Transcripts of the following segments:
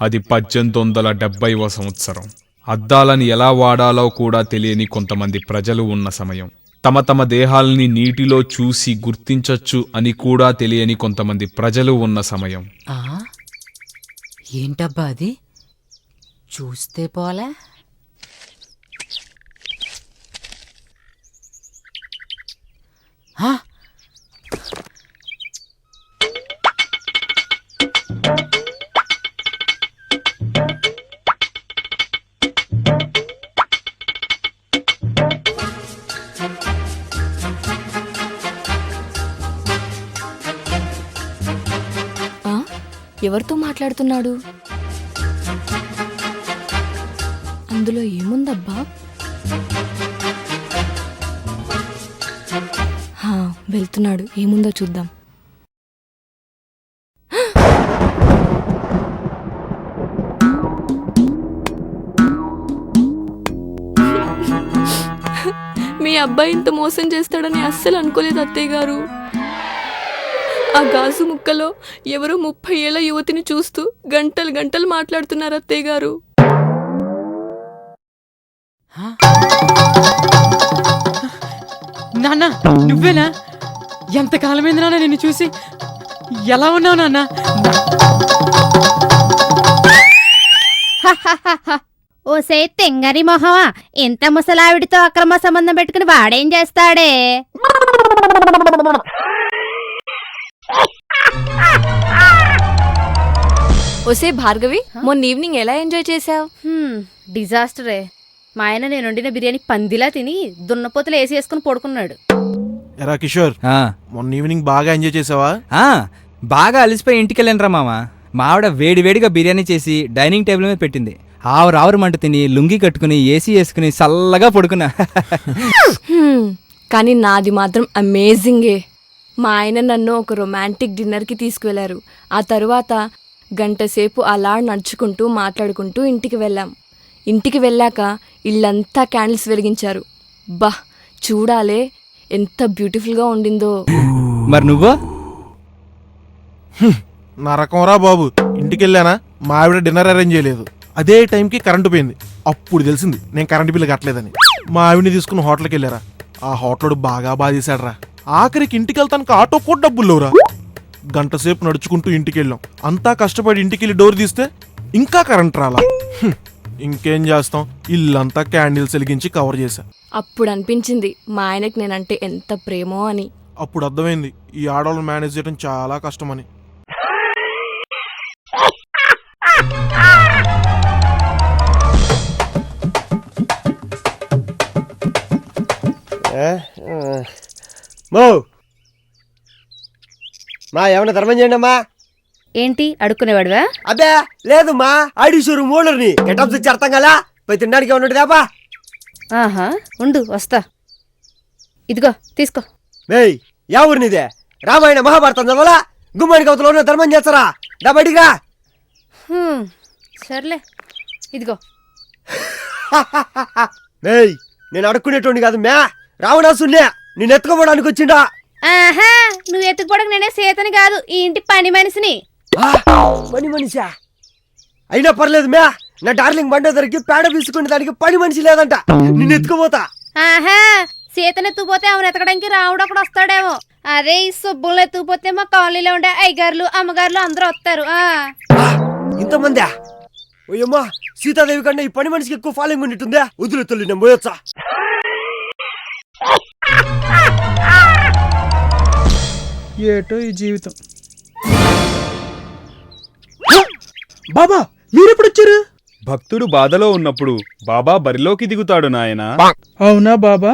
అది 1870వ సంవత్సరం. అద్దాలని ఎలా వాడాలో కూడా తెలియని కొంతమంది ప్రజలు ఉన్న సమయం. తమ తమ దేహాల్ని నీటిలో చూసి గుర్తించొచ్చు అని కూడా తెలియని కొంతమంది ప్రజలు ఉన్న సమయం. ఏంటబ్బా అది? చూస్తే పోలే. ఎవరితో మాట్లాడుతున్నాడు? అందులో ఏముందబ్బా? వెళ్తున్నాడు, ఏముందో చూద్దాం. మీ అబ్బాయి ఇంత మోసం చేస్తాడని అస్సలు అనుకోలేదు అత్తయ్య గారు. ఆ గాజు ముక్కలో ఎవరో 30 ఏళ్ల యువతిని చూస్తూ గంటలు గంటలు మాట్లాడుతున్నారు అత్తయ్య గారు. నాన్న నువ్వేనా? ఎంతకాలమైంది నాన్న నిన్ను చూసి. ఎలా ఉన్నావు నాన్న? ఓసే తెంగరి మొహమా, ఎంత ముసలావిడితో అక్రమ సంబంధం పెట్టుకుని వాడేం చేస్తాడే? ఓసే భార్గవి, మొన్న ఈవినింగ్ ఎలా ఎంజాయ్ చేసావు? డిజాస్టరే. మా ఆయన నేను వండిన బిర్యానీ పందిలా తిని దున్నపోతులు ఏసి వేసుకుని పడుకున్నాడు. ఎరా కిషోర్, మొన్న ఈవినింగ్ బాగా ఎంజాయ్ చేసావా? బాగా అలిసిపోయి ఇంటికి వెళ్ళానరా మామ. మా ఆవిడ వేడివేడిగా బిర్యానీ చేసి డైనింగ్ టేబుల్ మీద పెట్టింది. ఆవురు మంట తిని లుంగి కట్టుకుని ఏసీ వేసుకుని చల్లగా పడుకున్నా. కానీ నాది మాత్రం అమేజింగే. మా ఆయన నన్ను ఒక రొమాంటిక్ డిన్నర్కి తీసుకువెళ్లారు. ఆ తరువాత గంటసేపు అలా నడుచుకుంటూ మాట్లాడుకుంటూ ఇంటికి వెళ్ళాం. ఇంటికి వెళ్ళాక ఇల్లంతా క్యాండిల్స్ వెలిగించారు. బా, చూడాలే ఎంత బ్యూటిఫుల్గా ఉండిందో. మరి నువ్వు? నా రకంరా బాబు. ఇంటికెళ్ళానా, మా ఆవిడ డిన్నర్ అరేంజ్ చేయలేదు. అదే టైంకి కరెంటు పోయింది. అప్పుడు తెలిసింది నేను కరెంటు బిల్లు కట్టలేదని. మా ఆవిడని తీసుకుని హోటల్కి వెళ్ళారా. ఆ హోటల్ బాగా బాధేశాడరా. ఆఖరికి ఇంటికి వెళ్తానికి ఆటో కూడా డబ్బులు లేవురా. గంటసేపు నడుచుకుంటూ ఇంటికి వెళ్ళాం. అంతా కష్టపడి ఇంటికి వెళ్ళి డోర్ తీస్తే ఇంకా కరెంట్ రాలా. ఇంకేం చేస్తాం, ఇల్లంతా క్యాండిల్స్ వెలిగించి కవర్ చేశా. అప్పుడు అనిపించింది మా ఆయనకి నేనంటే ఎంత ప్రేమో అని. అప్పుడు అర్థమైంది ఈ ఆడవాళ్ళని మేనేజ్ చేయడం చాలా కష్టమని. మా ఏమన్నా ధర్మం చేయండి అమ్మా. ఏంటి అడుక్కునేవాడువా? అబ్బే లేదు మా, ఆడిషూరు మూలర్ని గెటప్స్ ఇచ్చి అర్థం కదా. పోయి తినడానికి ఏమన్నా దాపా. ఆహా ఉండు వస్తా. ఇదిగో తీసుకో. మేయ్ యా ఊరినిదే? రామాయణ మహాభారతం చదవాలా? గుమ్మానికి అవతల ధర్మం చేస్తారా? దా బయటికి రా. సర్లే ఇదిగో. మేయ్ నేను అడుక్కునేటోండి కాదు మ్యా, రావణాసున్నే నేను ఎత్తుకోవడానికి వచ్చిండా. ఆహా నువ్వు ఎత్తుకోవడానికి నేనే సేతని కాదు, ఈ ఇంటి పని మనిషిని. పని మనిషా అయినా పర్లేదు మ్యా, నా డార్లింగ్ బండ ధరకి పేడ తీసుకునే దానికి పని మనిషి లేదంట. నిన్ను ఎత్తుకుపోతా. ఆహా సీతను ఎత్తుకుపోతే ఆమెను ఎత్తకడానికి రావుడు ఒకడు వస్తాడేమో. అదే ఈ సుబ్బులను ఎత్తుకుపోతే మా కాలనీలో ఉండే అయ్యగారులు అమ్మగారులు అందరూ వస్తారు. ఇంతమందా? ఓయమ్మా, సీతాదేవి కన్నా ఈ పని మనిషికి ఎక్కువ ఫాలోయింగ్ ఉన్నట్టుందా? వదిలే తల్లి, నేను పోయొచ్చా? ఏటో ఈ జీవితం. బాబా మీరెప్పుడు వచ్చారు? భక్తుడు బాధలో ఉన్నప్పుడు బాబా బరిలోకి దిగుతాడు నాయనా. అవునా బాబా?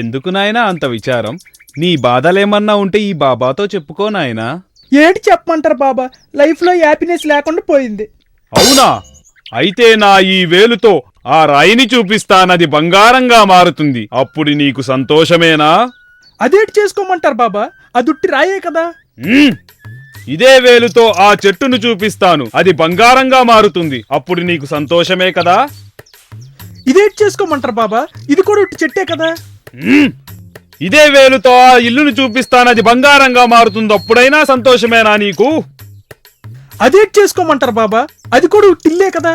ఎందుకు నాయనా అంత విచారం? నీ బాధలేమన్నా ఉంటే ఈ బాబాతో చెప్పుకో నాయనా. ఏంటి చెప్పమంటారు బాబా, లైఫ్ లో హ్యాపీనెస్ లేకుండా పోయింది. అవునా? అయితే నా ఈ వేలుతో ఆ రాయిని చూపిస్తానది బంగారంగా మారుతుంది. అప్పుడు నీకు సంతోషమేనా? అదేంటి చేసుకోమంటారు బాబా, అదుట్టి రాయే కదా. ఇదే వేలుతో ఆ చెట్టును చూపిస్తాను, అది బంగారంగా మారుతుంది. అప్పుడు నీకు సంతోషమే కదా. ఇదేంటి చేసుకోమంటారు బాబా, ఇది కూడా ఉట్టి చెట్టే కదా. ఇదే వేలుతో ఆ ఇల్లును చూపిస్తాను, అది బంగారంగా మారుతుంది. అప్పుడైనా సంతోషమేనా నీకు? అదేంటి చేసుకోమంటారు బాబా, అది కూడా టిల్లే కదా.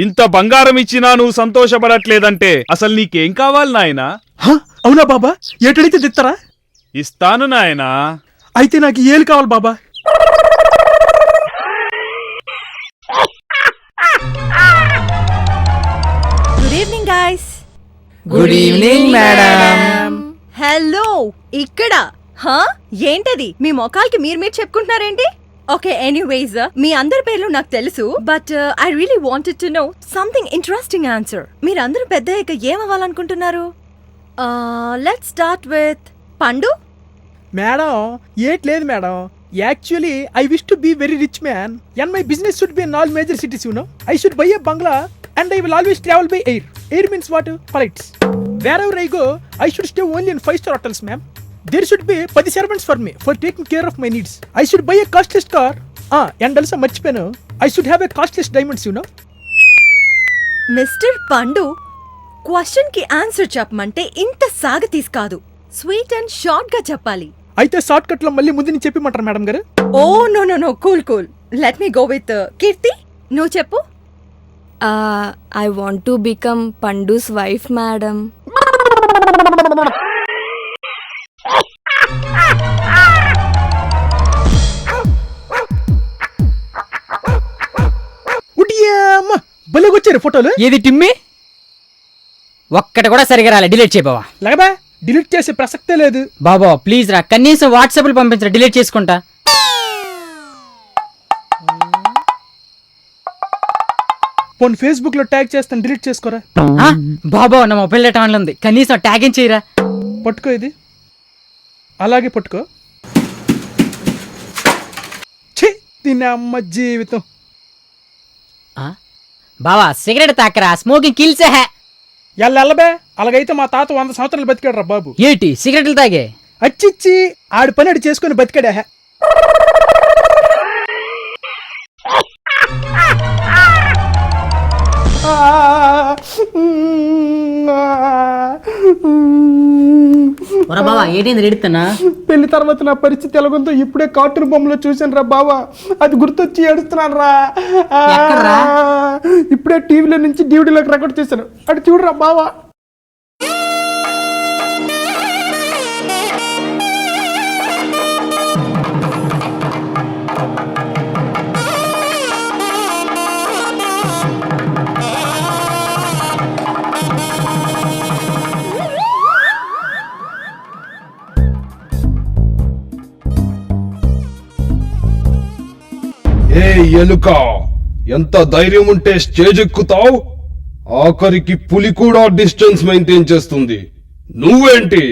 ఇంత బంగారం ఇచ్చినా నువ్వు సంతోషపడట్లేదంటే అసలు నీకేం కావాలి నాయనా? హ? అవునా బాబా? ఏటడితే తెస్తారా? ఇస్తాను నాయనా. అయితే నాకు ఏలు కావాలి బాబా. Good evening guys. Good evening madam. Hello, ఇక్కడ ఏంటది మీ మొఖాలకి మీరు చెప్పుకుంటున్నారేంటి? ఓకే, ఎనీవేస్ మీ అందరి పేర్లు నాకు తెలుసు, but I really wanted to know something interesting answer. మీరందరూ పెద్దయ్యాక ఏమవ్వాలనుకుంటున్నారు? Let's start with Pandu. Madam ఏట్లేదు madam. Actually I wish to be very rich man and my business should be in all major cities. You know I should buy a bungalow and I will always travel by air. Air means what? Flights. Wherever I go, I should stay only in 5-star hotels, ma'am. There should be 10 servants for me for taking care of my needs. I should buy a costless car. And also మర్చిపోయాను, I should have a costless diamonds, you know. Mister పండు, question కి answer చెప్పమంటే ఇంత సాగతీస్ కాదు, sweet and short గా చెప్పాలి. అయితే short cut లో మళ్ళీ ముందు నుంచి చెప్పమంటారు మేడం గారు? Oh no cool let me go with Keerthi. నువ్వు చెప్పు. I want to become Pandu's wife, madam. ఉడియమ్మ భలేగొచ్చారు ఫోటోలు. ఏది టిమ్మి? ఒక్కటి కూడా సరిగా రాలే, డిలీట్ చేయ బావా. లేకపోతే డిలీట్ చేసే ప్రసక్తే లేదు. బాబా ప్లీజ్ రా, కనీసం వాట్సాప్లో పంపించరా, డిలీట్ చేసుకుంటా. పోనీ ఫేస్బుక్ లో ట్యాగ్ చేస్తాను, డిలీట్ చేసుకోరా. బాబా నా మొబైల్ డేటా ఆన్లో ఉంది, కనీసం ట్యాగ్ ఏం చేయరా. పట్టుకో, ఇది అలాగే పట్టుకో. ఛీ, దీని అమ్మ జీవితం. బావా సిగరెట్ తాకరా, స్మోకింగ్ కిల్స్ హే. ఎల్లబే, అలాగైతే మా తాత 100 సంవత్సరాలు బతికాడు రా బాబు. ఏంటి సిగరెట్లు తాగే? అచ్చిచ్చి ఆడి పని ఆడు చేసుకుని బతికాడా. బావా ఏంటి రెడుతున్నా? పెళ్లి తర్వాత నా పరిస్థితి ఎలాగుందో ఇప్పుడే కార్టూన్ బొమ్మలో చూసాను రా బావా. అది గుర్తొచ్చి ఏడుస్తున్నాను రా. ఇప్పుడే టీవీలో నుంచి డివిడీలోకి రికార్డ్ చేశాను, అటు చూడరా బావా. ఏ ఎలుక, ఎంత ధైర్యం ఉంటే స్టేజ్ ఎక్కుతావు? ఆఖరికి పులి కూడా డిస్టెన్స్ మెయింటైన్ చేస్తుంది, నువ్వేంటి?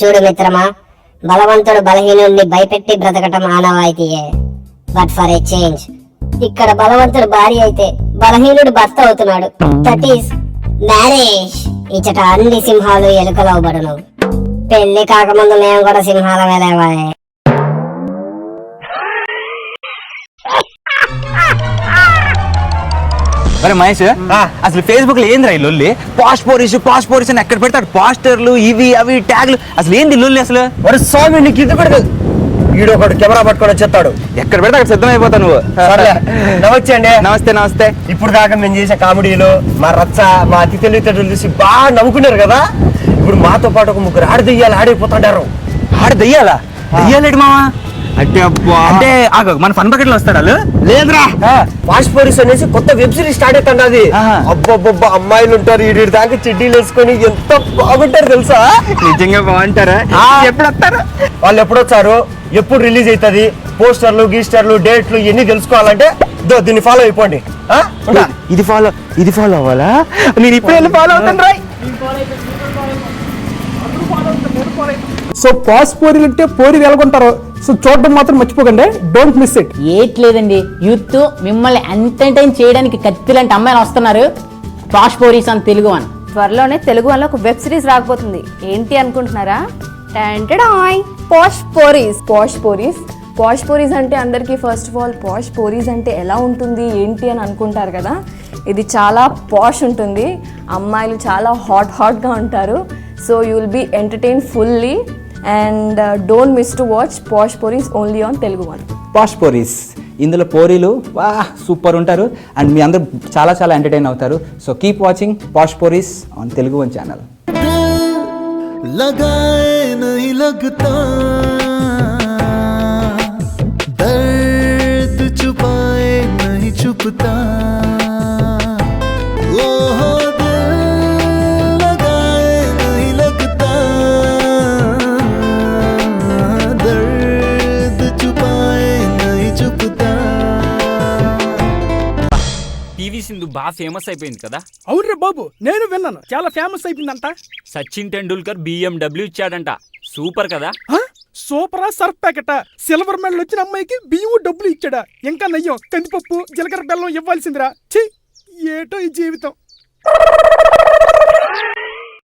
చూడు మిత్రమా, బలవంతుడు బలహీనుడిని భయపెట్టి బ్రతకటం ఆనవాయితీయే. బట్ ఫర్ ఏ చేంజ్, ఇక్కడ బలవంతుడు భార్య అయితే బలహీనుడు భర్త అవుతున్నాడు. That is marriage. ఇచ్చట అన్ని సింహాలు ఎలుకలవబడును. పెళ్లి కాకముందు మేము కూడా సింహాల వేలేవాయే. మరి మహేష్, అసలు ఫేస్బుక్ లో ఏంది రా లొల్లి? పాస్పోరిస్ అని ఎక్కడ పెడతాడు పోస్టర్లు, ఇవి అవి ట్యాగ్లు, అసలు ఏంది లొల్లి అసలు? మరి స్వామి నీకు ఇది కూడా ఈడో ఒకటి కెమెరా పట్టుకొని వచ్చేస్తాడు, ఎక్కడ పెడితే అక్కడ సిద్ధమైపోతా నువ్వు. నమస్తే అండి. నమస్తే. ఇప్పుడు దాకా మేము చేసే కామెడీలు, మా రచ్చ, మా అతి తెలివితేటలు చూసి బాగా నవ్వుకున్నారు కదా. ఇప్పుడు మాతో పాటు ఒక ముగ్గురు ఆడదెయ్యాలు ఆడైపోతుంటారు. ఆడదెయ్యాలా? దెయ్యాలేడు మావా? అంటే మన ఫన్ బకెట్ లో వస్తాడు వాళ్ళు? లేదురా, పాస్పోరిస్ అనేసి కొత్త వెబ్ సిరీస్ స్టార్ట్ అవుతుంది. అబ్బబ్బబ్బా, అమ్మాయిలు ఉంటారు ఈడి దాకా చెడ్డీలు వేసుకొని ఎంత బాగుంటారు తెలుసా? నిజంగా బాగుంటారా? ఎప్పుడు వస్తారు వాళ్ళు? ఎప్పుడొచ్చారు, ఎప్పుడు రిలీజ్ అవుతుంది, పోస్టర్లు గీస్టర్లు డేట్లు ఇవన్నీ తెలుసుకోవాలంటే దీన్ని ఫాలో అయిపోండి. ఇది ఫాలో అవ్వాలా? నేను ఇప్పుడు వెళ్ళి ఫాలో అవుతాను రాయ్. సో పాస్పోరీలు అంటే పోరీలు ఎలాగొంటారు, సో చూడడం మాత్రం మర్చిపోకండి, డోంట్ మిస్ ఇట్. ఏట్లేదండి, యూత్ మిమ్మల్ని ఎంటర్టైన్ చేయడానికి కత్తిలాంటి అమ్మాయిలు వస్తున్నారు. పాస్పోరీస్ అని తెలుగు అని త్వరలోనే తెలుగు వల్ల ఒక వెబ్ సిరీస్ రాకపోతుంది. ఏంటి అనుకుంటున్నారా? పాష్ పోరీస్ అంటే అందరికీ ఫస్ట్ ఆఫ్ ఆల్ పాష్ పోరీస్ అంటే ఎలా ఉంటుంది ఏంటి అని అనుకుంటారు కదా. ఇది చాలా పాష్ ఉంటుంది, అమ్మాయిలు చాలా హాట్గా ఉంటారు. So you will be entertain fully and don't miss to watch Posh Poris only on Telugu one. పాస్పోరీస్ ఇందులో పోరీలు వా సూపర్ ఉంటారు అండ్ మీ అందరూ చాలా చాలా ఎంటర్టైన్ అవుతారు. So keep watching posh పోరీస్ on Telugu one channel. लगाए नहीं लगता, दर्द छुपाए नहीं छुपता, ओ हो दिल लगाए नहीं लगता, दर्द छुपाए नहीं छुपता. పివి సింధు బాగా ఫేమస్ అయిపోయింది కదా. అవునురా బాబు, నేను విన్నాను, చాలా ఫేమస్ అయిపోయిందంట. సచిన్ టెండూల్కర్ BMW ఇచ్చాడంట. సూపర్ కదా. సూపరా సర్ఫ్ ప్యాకెట్ సిల్వర్ మెడల్ వచ్చిన అమ్మాయికి బియ్యం డబ్బులు ఇచ్చాడా? ఇంకా నయ్యం కందిపప్పు జీలకర్ర బెల్లం ఇవ్వాల్సిందిరా. ఛీ, ఏటో ఈ జీవితం.